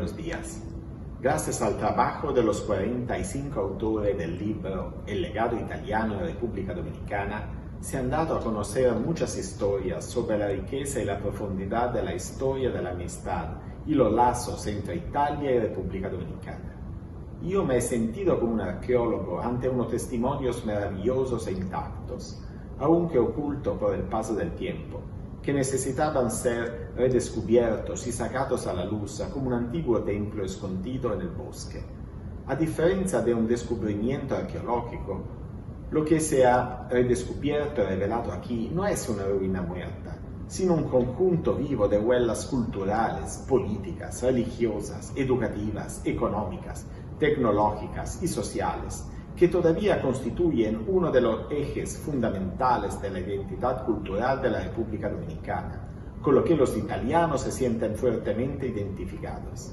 buenos días. Gracias al trabajo de los 45 autores del libro El legado italiano en República Dominicana, se han dado a conocer muchas historias sobre la riqueza y la profundidad de la historia de la amistad y los lazos entre Italia y República Dominicana. Yo me he sentido como un arqueólogo ante unos testimonios maravillosos e intactos, aunque ocultos por el paso del tiempo, que necesitaban ser redescubiertos y sacados a la luz como un antiguo templo escondido en el bosque. A diferencia de un descubrimiento arqueológico, lo que se ha redescubierto y revelado aquí no es una ruina muerta, sino un conjunto vivo de huellas culturales, políticas, religiosas, educativas, económicas, tecnológicas y sociales, que todavía constituyen uno de los ejes fundamentales de la identidad cultural de la República Dominicana, con lo que los italianos se sienten fuertemente identificados.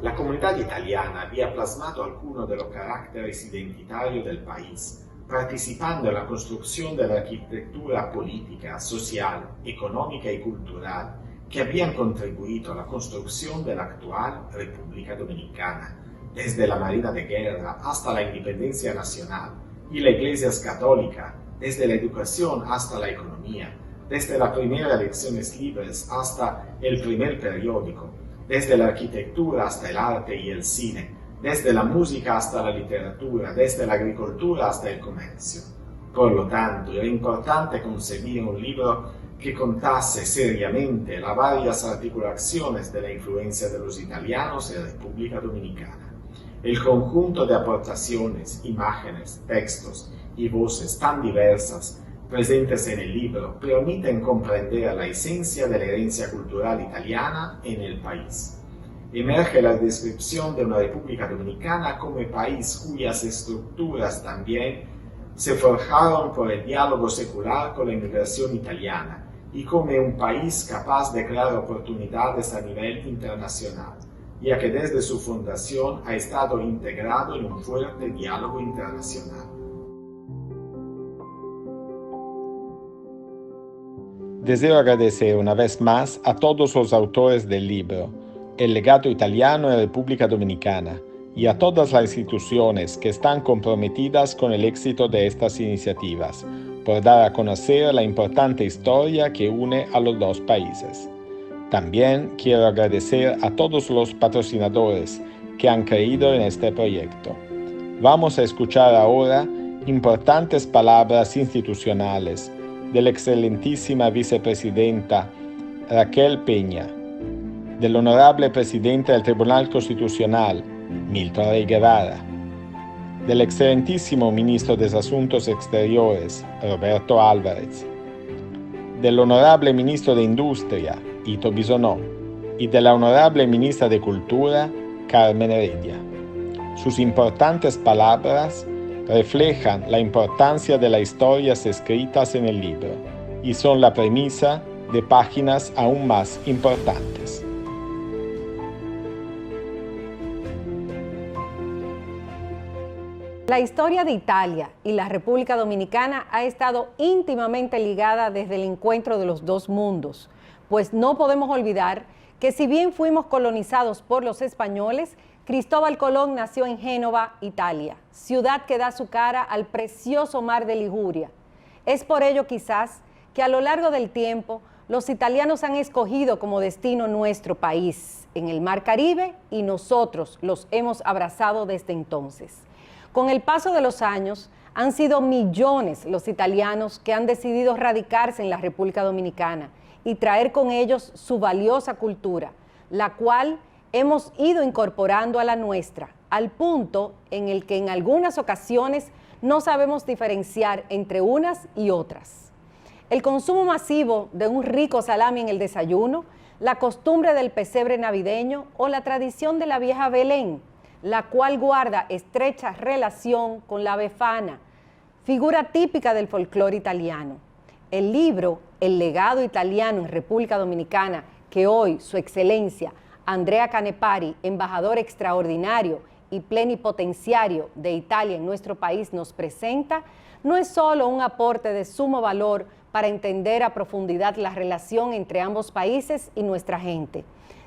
La comunidad italiana había plasmado algunos de los caracteres identitarios del país, participando en la construcción de la arquitectura política, social, económica y cultural que habían contribuido a la construcción de la actual República Dominicana, desde la Marina de Guerra hasta la independencia nacional, y la Iglesia católica, desde la educación hasta la economía, desde las primeras elecciones libres hasta el primer periódico, desde la arquitectura hasta el arte y el cine, desde la música hasta la literatura, desde la agricultura hasta el comercio. Por lo tanto, era importante concebir un libro que contase seriamente las varias articulaciones de la influencia de los italianos en la República Dominicana. El conjunto de aportaciones, imágenes, textos y voces tan diversas presentes en el libro permiten comprender la esencia de la herencia cultural italiana en el país. Emerge la descripción de una República Dominicana como país cuyas estructuras también se forjaron por el diálogo secular con la inmigración italiana y como un país capaz de crear oportunidades a nivel internacional, ya que desde su fundación ha estado integrado en un fuerte diálogo internacional. Deseo agradecer una vez más a todos los autores del libro El legado italiano en República Dominicana y a todas las instituciones que están comprometidas con el éxito de estas iniciativas, por dar a conocer la importante historia que une a los dos países. También quiero agradecer a todos los patrocinadores que han creído en este proyecto. Vamos a escuchar ahora importantes palabras institucionales de la excelentísima vicepresidenta Raquel Peña, del honorable presidente del Tribunal Constitucional, Milton Rey Guevara, del excelentísimo ministro de Asuntos Exteriores, Roberto Álvarez, del honorable ministro de Industria, Ito Bisonò, y de la honorable ministra de Cultura, Carmen Heredia. Sus importantes palabras reflejan la importancia de las historias escritas en el libro y son la premisa de páginas aún más importantes. La historia de Italia y la República Dominicana ha estado íntimamente ligada desde el encuentro de los dos mundos, pues no podemos olvidar que si bien fuimos colonizados por los españoles, Cristóbal Colón nació en Génova, Italia, ciudad que da su cara al precioso mar de Liguria. Es por ello quizás que a lo largo del tiempo los italianos han escogido como destino nuestro país en el Mar Caribe y nosotros los hemos abrazado desde entonces. Con el paso de los años, han sido millones los italianos que han decidido radicarse en la República Dominicana y traer con ellos su valiosa cultura, la cual hemos ido incorporando a la nuestra, al punto en el que en algunas ocasiones no sabemos diferenciar entre unas y otras. El consumo masivo de un rico salami en el desayuno, la costumbre del pesebre navideño o la tradición de la vieja Belén, la cual guarda estrecha relación con la Befana, figura típica del folclore italiano. El libro El legado italiano en República Dominicana, que hoy Su Excelencia Andrea Canepari, embajador extraordinario y plenipotenciario de Italia en nuestro país, nos presenta, no es solo un aporte de sumo valor para entender a profundidad la relación entre ambos países y nuestra gente,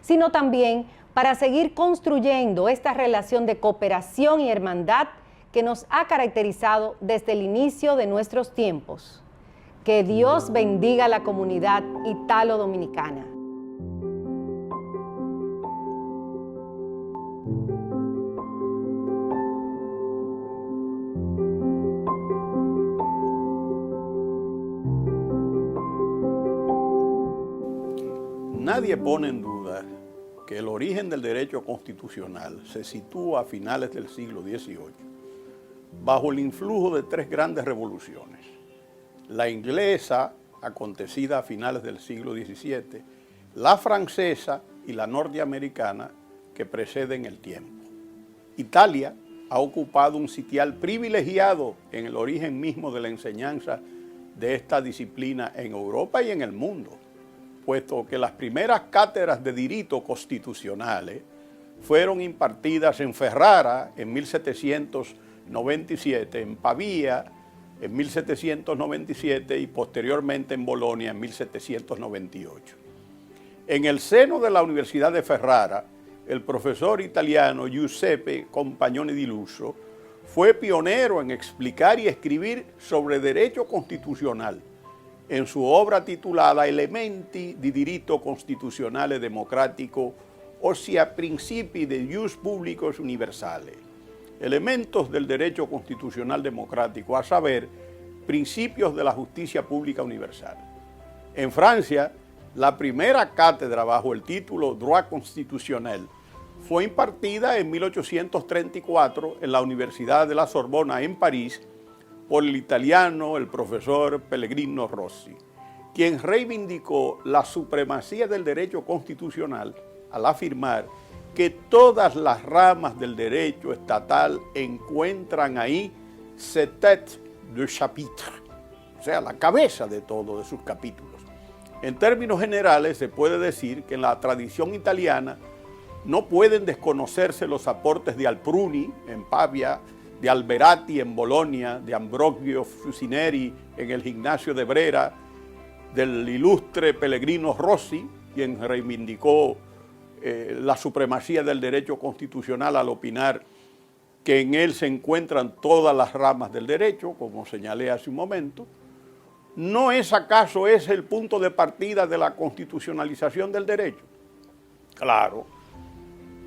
sino también para seguir construyendo esta relación de cooperación y hermandad que nos ha caracterizado desde el inicio de nuestros tiempos. Que Dios bendiga a la comunidad italo-dominicana. Nadie pone en duda que el origen del derecho constitucional se sitúa a finales del siglo XVIII, bajo el influjo de tres grandes revoluciones: la inglesa, acontecida a finales del siglo XVII, la francesa y la norteamericana, que preceden el tiempo. Italia ha ocupado un sitial privilegiado en el origen mismo de la enseñanza de esta disciplina en Europa y en el mundo, puesto que las primeras cátedras de Diritto Costituzionale fueron impartidas en Ferrara en 1797, en Pavía en 1797 y posteriormente en Bolonia en 1798. En el seno de la Universidad de Ferrara, el profesor italiano Giuseppe Compagnoni di Lusso fue pionero en explicar y escribir sobre derecho constitucional en su obra titulada Elementi di diritto costituzionale democratico, ossia Principi de Ius Publicus Universale, elementos del derecho constitucional democrático, a saber, principios de la justicia pública universal. En Francia, la primera cátedra bajo el título Droit constitutionnel fue impartida en 1834 en la Universidad de la Sorbona en París por el italiano, el profesor Pellegrino Rossi, quien reivindicó la supremacía del derecho constitucional al afirmar que todas las ramas del derecho estatal encuentran ahí sa tête de chapitre, o sea, la cabeza de todo, de sus capítulos. En términos generales, se puede decir que en la tradición italiana no pueden desconocerse los aportes de Alpruni en Pavia, de Alberati en Bolonia, de Ambrogio Fusineri en el Gimnasio de Brera, del ilustre Pellegrino Rossi, quien reivindicó la supremacía del derecho constitucional al opinar que en él se encuentran todas las ramas del derecho, como señalé hace un momento. ¿No es acaso ese el punto de partida de la constitucionalización del derecho? Claro,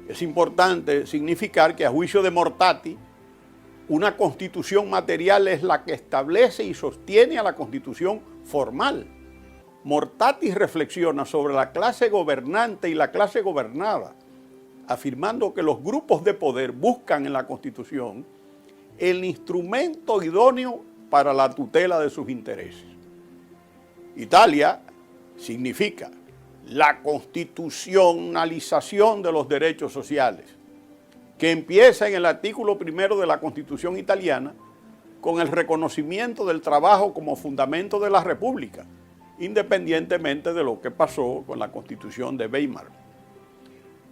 es importante significar que a juicio de Mortati, una constitución material es la que establece y sostiene a la constitución formal. Mortati reflexiona sobre la clase gobernante y la clase gobernada, afirmando que los grupos de poder buscan en la Constitución el instrumento idóneo para la tutela de sus intereses. Italia significa la constitucionalización de los derechos sociales, que empieza en el artículo 1 de la Constitución italiana con el reconocimiento del trabajo como fundamento de la República, independientemente de lo que pasó con la Constitución de Weimar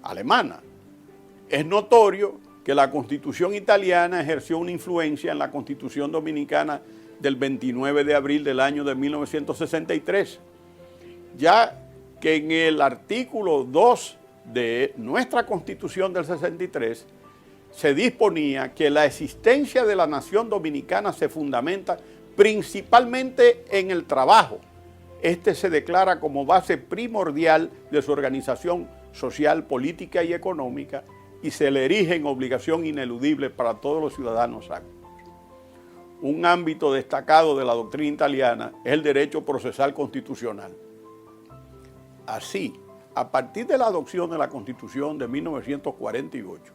alemana. Es notorio que la Constitución italiana ejerció una influencia en la Constitución dominicana del 29 de abril del año de 1963, ya que en el artículo 2 de nuestra Constitución del 63 se disponía que la existencia de la nación dominicana se fundamenta principalmente en el trabajo. Este se declara como base primordial de su organización social, política y económica y se le erige en obligación ineludible para todos los ciudadanos activos. Un ámbito destacado de la doctrina italiana es el derecho procesal constitucional. Así, a partir de la adopción de la Constitución de 1948,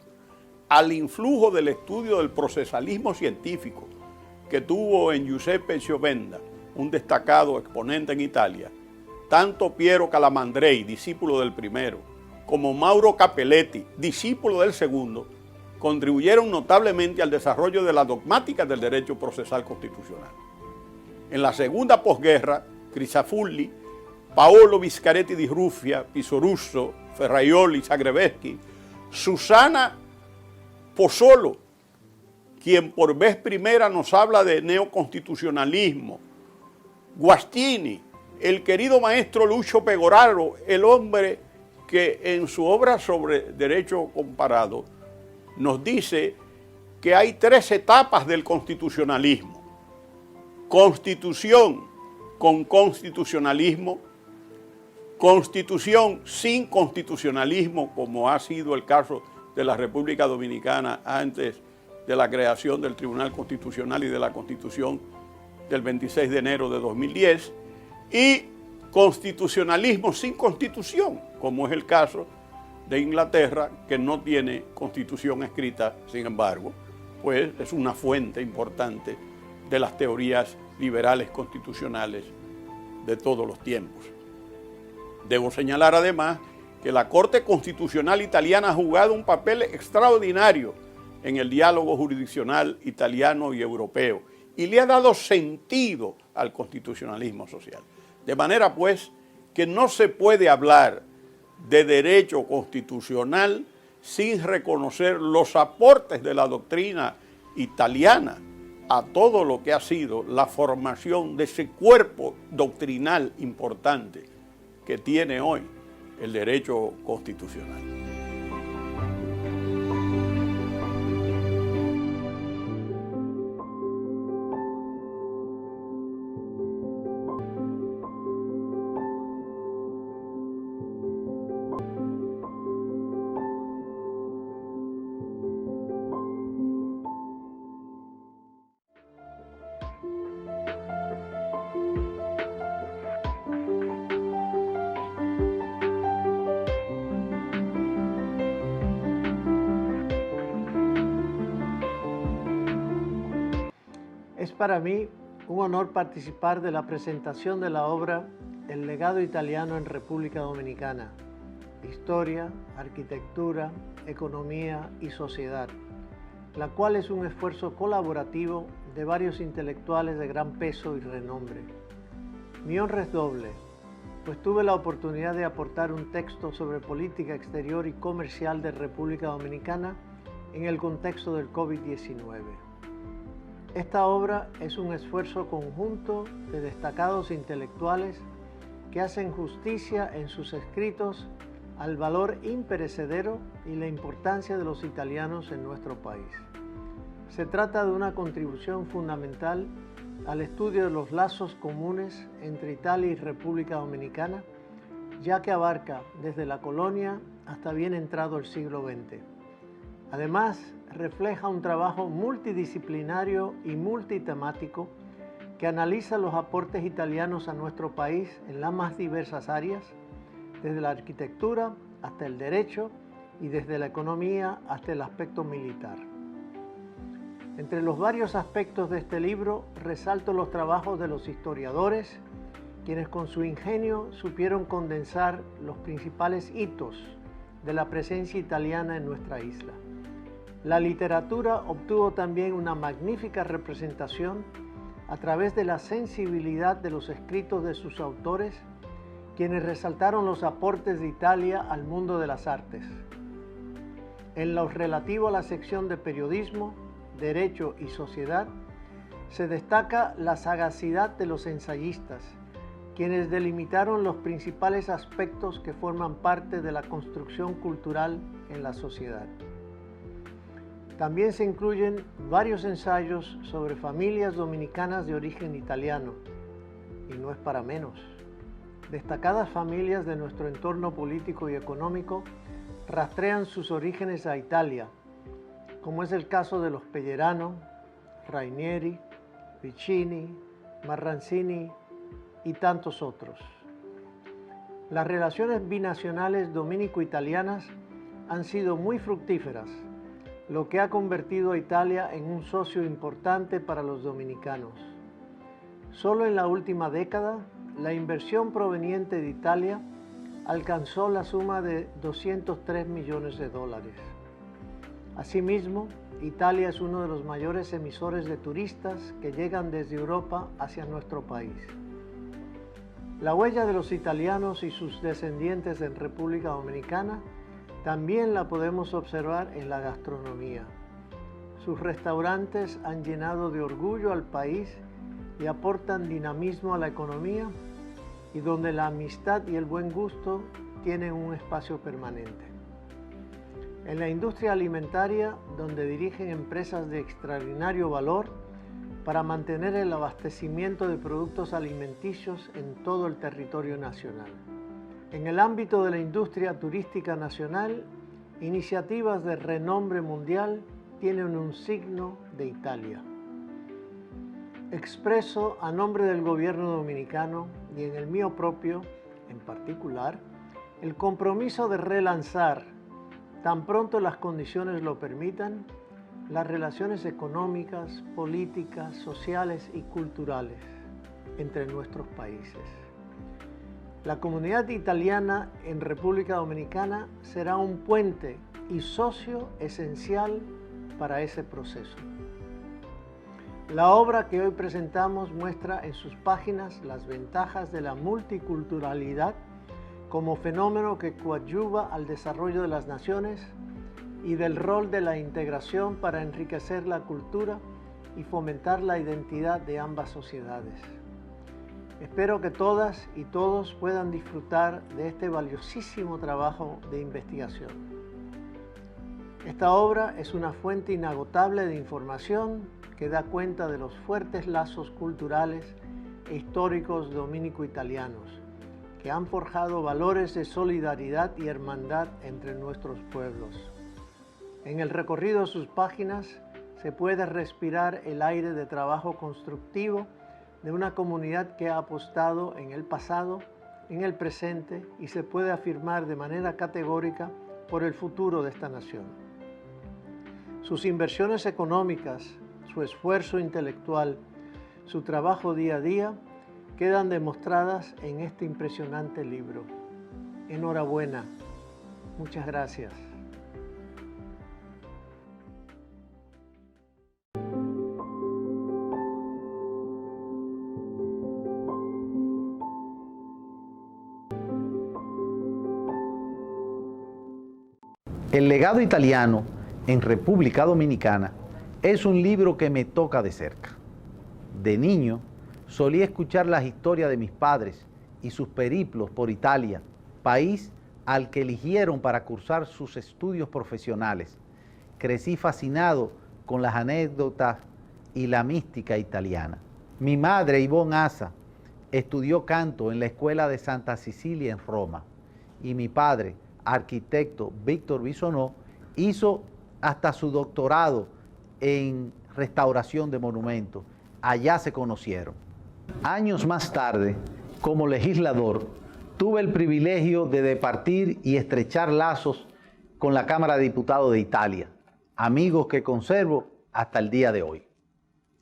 al influjo del estudio del procesalismo científico que tuvo en Giuseppe Giovenda, un destacado exponente en Italia, tanto Piero Calamandrei, discípulo del primero, como Mauro Capelletti, discípulo del segundo, contribuyeron notablemente al desarrollo de la dogmática del derecho procesal constitucional. En la segunda posguerra, Crisafulli, Paolo Viscaretti di Ruffia, Pisorusso, Ferraioli, Zagrebeschi, Susana Pozzolo, quien por vez primera nos habla de neoconstitucionalismo, Guastini, el querido maestro Lucio Pegoraro, el hombre que en su obra sobre derecho comparado nos dice que hay 3 etapas del constitucionalismo: constitución con constitucionalismo, constitución sin constitucionalismo, como ha sido el caso de la República Dominicana antes de la creación del Tribunal Constitucional y de la Constitución del 26 de enero de 2010, y constitucionalismo sin constitución, como es el caso de Inglaterra, que no tiene constitución escrita, sin embargo, pues es una fuente importante de las teorías liberales constitucionales de todos los tiempos. Debo señalar además que la Corte Constitucional italiana ha jugado un papel extraordinario en el diálogo jurisdiccional italiano y europeo y le ha dado sentido al constitucionalismo social. De manera pues que no se puede hablar de derecho constitucional sin reconocer los aportes de la doctrina italiana a todo lo que ha sido la formación de ese cuerpo doctrinal importante que tiene hoy el derecho constitucional. Es para mí un honor participar de la presentación de la obra El legado italiano en República Dominicana, Historia, Arquitectura, Economía y Sociedad, la cual es un esfuerzo colaborativo de varios intelectuales de gran peso y renombre. Mi honra es doble, pues tuve la oportunidad de aportar un texto sobre política exterior y comercial de República Dominicana en el contexto del COVID-19. Esta obra es un esfuerzo conjunto de destacados intelectuales que hacen justicia en sus escritos al valor imperecedero y la importancia de los italianos en nuestro país. Se trata de una contribución fundamental al estudio de los lazos comunes entre Italia y República Dominicana, ya que abarca desde la colonia hasta bien entrado el siglo XX. Además, refleja un trabajo multidisciplinario y multitemático que analiza los aportes italianos a nuestro país en las más diversas áreas, desde la arquitectura hasta el derecho y desde la economía hasta el aspecto militar. Entre los varios aspectos de este libro resalto los trabajos de los historiadores, quienes con su ingenio supieron condensar los principales hitos de la presencia italiana en nuestra isla. La literatura obtuvo también una magnífica representación a través de la sensibilidad de los escritos de sus autores, quienes resaltaron los aportes de Italia al mundo de las artes. En lo relativo a la sección de periodismo, derecho y sociedad, se destaca la sagacidad de los ensayistas, quienes delimitaron los principales aspectos que forman parte de la construcción cultural en la sociedad. También se incluyen varios ensayos sobre familias dominicanas de origen italiano, y no es para menos. Destacadas familias de nuestro entorno político y económico rastrean sus orígenes a Italia, como es el caso de los Pellerano, Rainieri, Vicini, Marrancini y tantos otros. Las relaciones binacionales dominico-italianas han sido muy fructíferas, lo que ha convertido a Italia en un socio importante para los dominicanos. Solo en la última década, la inversión proveniente de Italia alcanzó la suma de $203 millones. Asimismo, Italia es uno de los mayores emisores de turistas que llegan desde Europa hacia nuestro país. La huella de los italianos y sus descendientes en República Dominicana también la podemos observar en la gastronomía. Sus restaurantes han llenado de orgullo al país y aportan dinamismo a la economía, y donde la amistad y el buen gusto tienen un espacio permanente. En la industria alimentaria, donde dirigen empresas de extraordinario valor para mantener el abastecimiento de productos alimenticios en todo el territorio nacional. En el ámbito de la industria turística nacional, iniciativas de renombre mundial tienen un signo de Italia. Expreso a nombre del gobierno dominicano y en el mío propio, en particular, el compromiso de relanzar, tan pronto las condiciones lo permitan, las relaciones económicas, políticas, sociales y culturales entre nuestros países. La comunidad italiana en República Dominicana será un puente y socio esencial para ese proceso. La obra que hoy presentamos muestra en sus páginas las ventajas de la multiculturalidad como fenómeno que coadyuva al desarrollo de las naciones y del rol de la integración para enriquecer la cultura y fomentar la identidad de ambas sociedades. Espero que todas y todos puedan disfrutar de este valiosísimo trabajo de investigación. Esta obra es una fuente inagotable de información que da cuenta de los fuertes lazos culturales e históricos dominico-italianos que han forjado valores de solidaridad y hermandad entre nuestros pueblos. En el recorrido de sus páginas se puede respirar el aire de trabajo constructivo de una comunidad que ha apostado en el pasado, en el presente y se puede afirmar de manera categórica por el futuro de esta nación. Sus inversiones económicas, su esfuerzo intelectual, su trabajo día a día quedan demostradas en este impresionante libro. Enhorabuena. Muchas gracias. El legado italiano en República Dominicana es un libro que me toca de cerca. De niño, solía escuchar las historias de mis padres y sus periplos por Italia, país al que eligieron para cursar sus estudios profesionales. Crecí fascinado con las anécdotas y la mística italiana. Mi madre, Ivonne Asa, estudió canto en la Escuela de Santa Cecilia en Roma y mi padre, arquitecto Víctor Bisonó, hizo hasta su doctorado en restauración de monumentos. Allá se conocieron. Años más tarde, como legislador, tuve el privilegio de departir y estrechar lazos con la Cámara de Diputados de Italia, amigos que conservo hasta el día de hoy.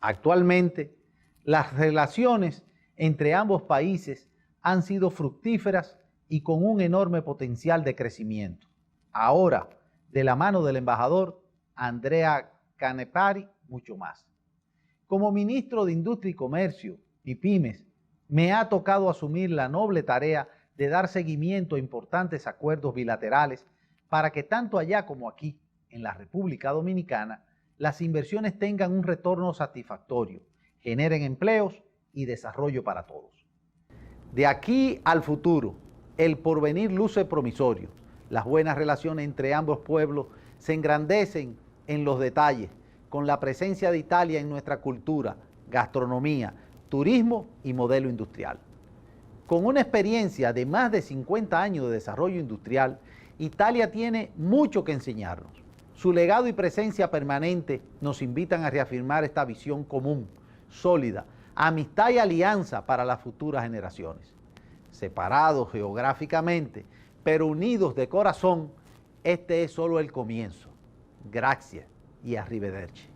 Actualmente, las relaciones entre ambos países han sido fructíferas y con un enorme potencial de crecimiento. Ahora, de la mano del embajador Andrea Canepari, mucho más. Como ministro de Industria y Comercio y Pymes, me ha tocado asumir la noble tarea de dar seguimiento a importantes acuerdos bilaterales para que tanto allá como aquí, en la República Dominicana, las inversiones tengan un retorno satisfactorio, generen empleos y desarrollo para todos. De aquí al futuro, el porvenir luce promisorio. Las buenas relaciones entre ambos pueblos se engrandecen en los detalles, con la presencia de Italia en nuestra cultura, gastronomía, turismo y modelo industrial. Con una experiencia de más de 50 años de desarrollo industrial, Italia tiene mucho que enseñarnos. Su legado y presencia permanente nos invitan a reafirmar esta visión común, sólida, amistad y alianza para las futuras generaciones. Separados geográficamente, pero unidos de corazón, este es solo el comienzo. Gracias y arrivederci.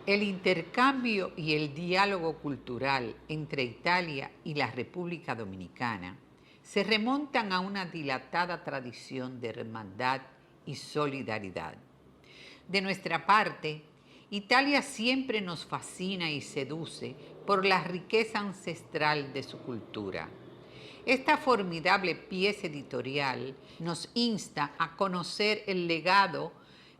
El intercambio y el diálogo cultural entre Italia y la República Dominicana se remontan a una dilatada tradición de hermandad y solidaridad. De nuestra parte, Italia siempre nos fascina y seduce por la riqueza ancestral de su cultura. Esta formidable pieza editorial nos insta a conocer el legado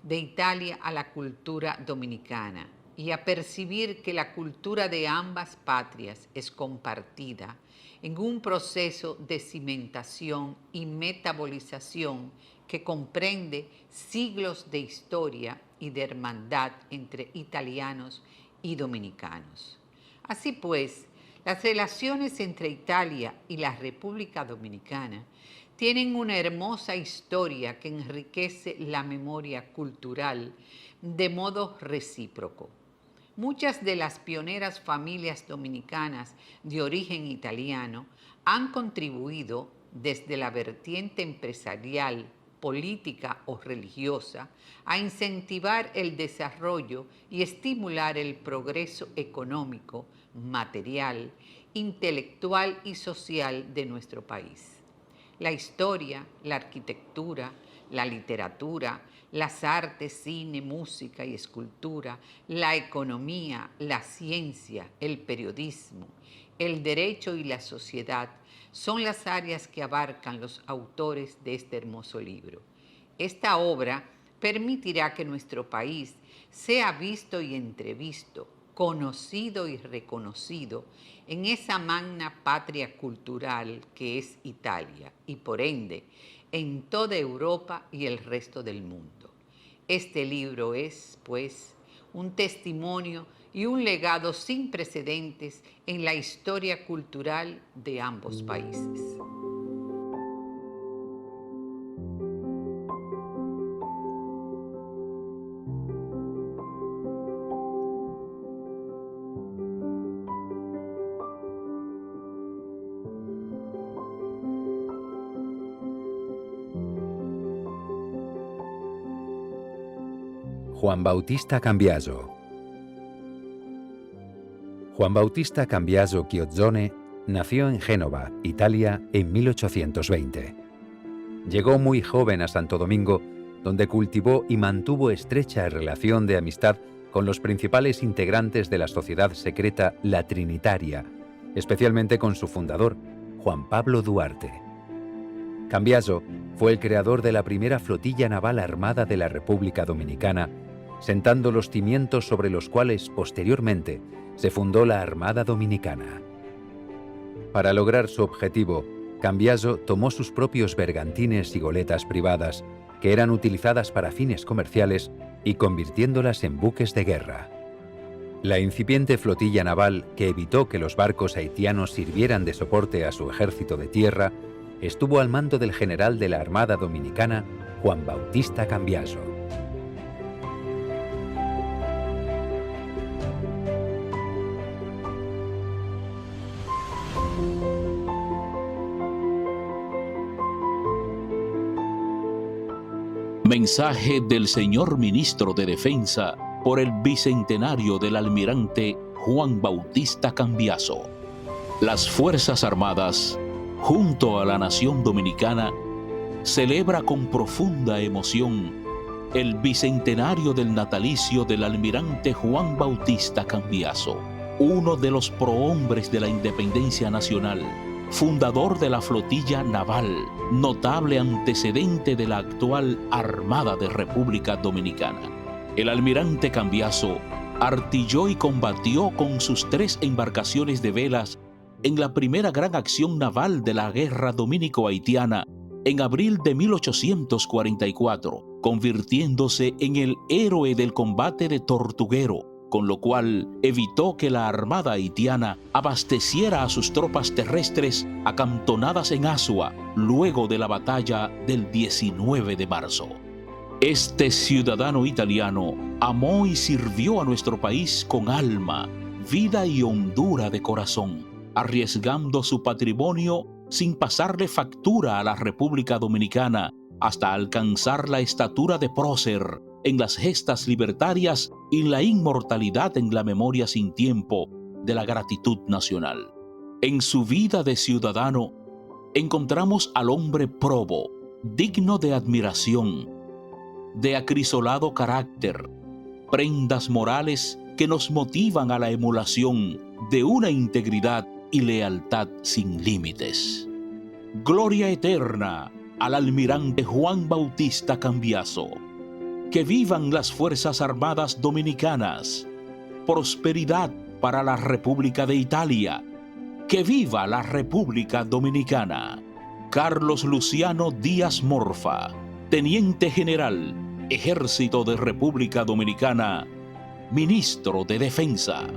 de Italia a la cultura dominicana y a percibir que la cultura de ambas patrias es compartida en un proceso de cimentación y metabolización que comprende siglos de historia y de hermandad entre italianos y dominicanos. Así pues, las relaciones entre Italia y la República Dominicana tienen una hermosa historia que enriquece la memoria cultural de modo recíproco. Muchas de las pioneras familias dominicanas de origen italiano han contribuido desde la vertiente empresarial, política o religiosa a incentivar el desarrollo y estimular el progreso económico, material, intelectual y social de nuestro país. La historia, la arquitectura, la literatura, las artes, cine, música y escultura, la economía, la ciencia, el periodismo, el derecho y la sociedad son las áreas que abarcan los autores de este hermoso libro. Esta obra permitirá que nuestro país sea visto y entrevisto, conocido y reconocido en esa magna patria cultural que es Italia y por ende en toda Europa y el resto del mundo. Este libro es, pues, un testimonio y un legado sin precedentes en la historia cultural de ambos países. Juan Bautista Cambiaso. Juan Bautista Cambiaso Chiozzone nació en Génova, Italia, en 1820. Llegó muy joven a Santo Domingo, donde cultivó y mantuvo estrecha relación de amistad con los principales integrantes de la sociedad secreta La Trinitaria, especialmente con su fundador, Juan Pablo Duarte. Cambiaso fue el creador de la primera flotilla naval armada de la República Dominicana, sentando los cimientos sobre los cuales posteriormente se fundó la Armada Dominicana. Para lograr su objetivo, Cambiaso tomó sus propios bergantines y goletas privadas, que eran utilizadas para fines comerciales, y convirtiéndolas en buques de guerra. La incipiente flotilla naval, que evitó que los barcos haitianos sirvieran de soporte a su ejército de tierra, estuvo al mando del general de la Armada Dominicana, Juan Bautista Cambiaso. Mensaje del señor Ministro de Defensa por el bicentenario del almirante Juan Bautista Cambiaso. Las Fuerzas Armadas, junto a la nación dominicana, celebra con profunda emoción el bicentenario del natalicio del almirante Juan Bautista Cambiaso, uno de los prohombres de la independencia nacional, fundador de la flotilla naval, notable antecedente de la actual Armada de República Dominicana. El almirante Cambiaso artilló y combatió con sus 3 embarcaciones de velas en la primera gran acción naval de la Guerra Dominico-Haitiana en abril de 1844, convirtiéndose en el héroe del combate de Tortuguero, con lo cual evitó que la Armada haitiana abasteciera a sus tropas terrestres acantonadas en Azua luego de la batalla del 19 de marzo. Este ciudadano italiano amó y sirvió a nuestro país con alma, vida y hondura de corazón, arriesgando su patrimonio sin pasarle factura a la República Dominicana hasta alcanzar la estatura de prócer en las gestas libertarias y la inmortalidad en la memoria sin tiempo de la gratitud nacional. En su vida de ciudadano encontramos al hombre probo, digno de admiración, de acrisolado carácter, prendas morales que nos motivan a la emulación de una integridad y lealtad sin límites. Gloria eterna al almirante Juan Bautista Cambiaso. Que vivan las Fuerzas Armadas Dominicanas. Prosperidad para la República de Italia. Que viva la República Dominicana. Carlos Luciano Díaz Morfa, Teniente General, Ejército de República Dominicana, Ministro de Defensa.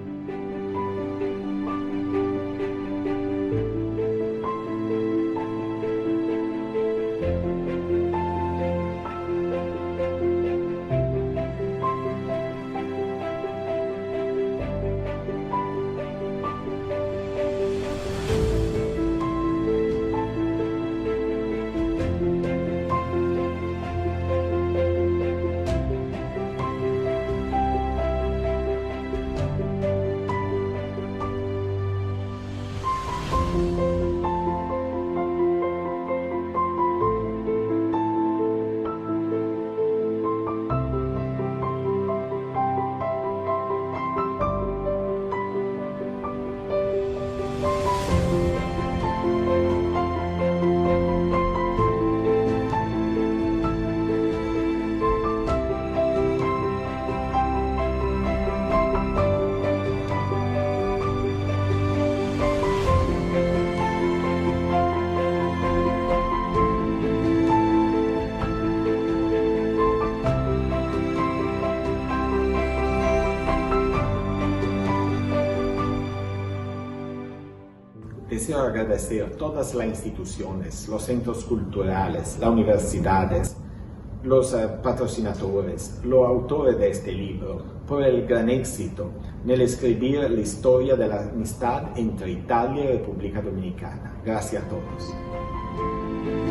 Deseo agradecer a todas las instituciones, los centros culturales, las universidades, los patrocinadores, los autores de este libro, por el gran éxito en el escribir la historia de la amistad entre Italia y República Dominicana. Gracias a todos.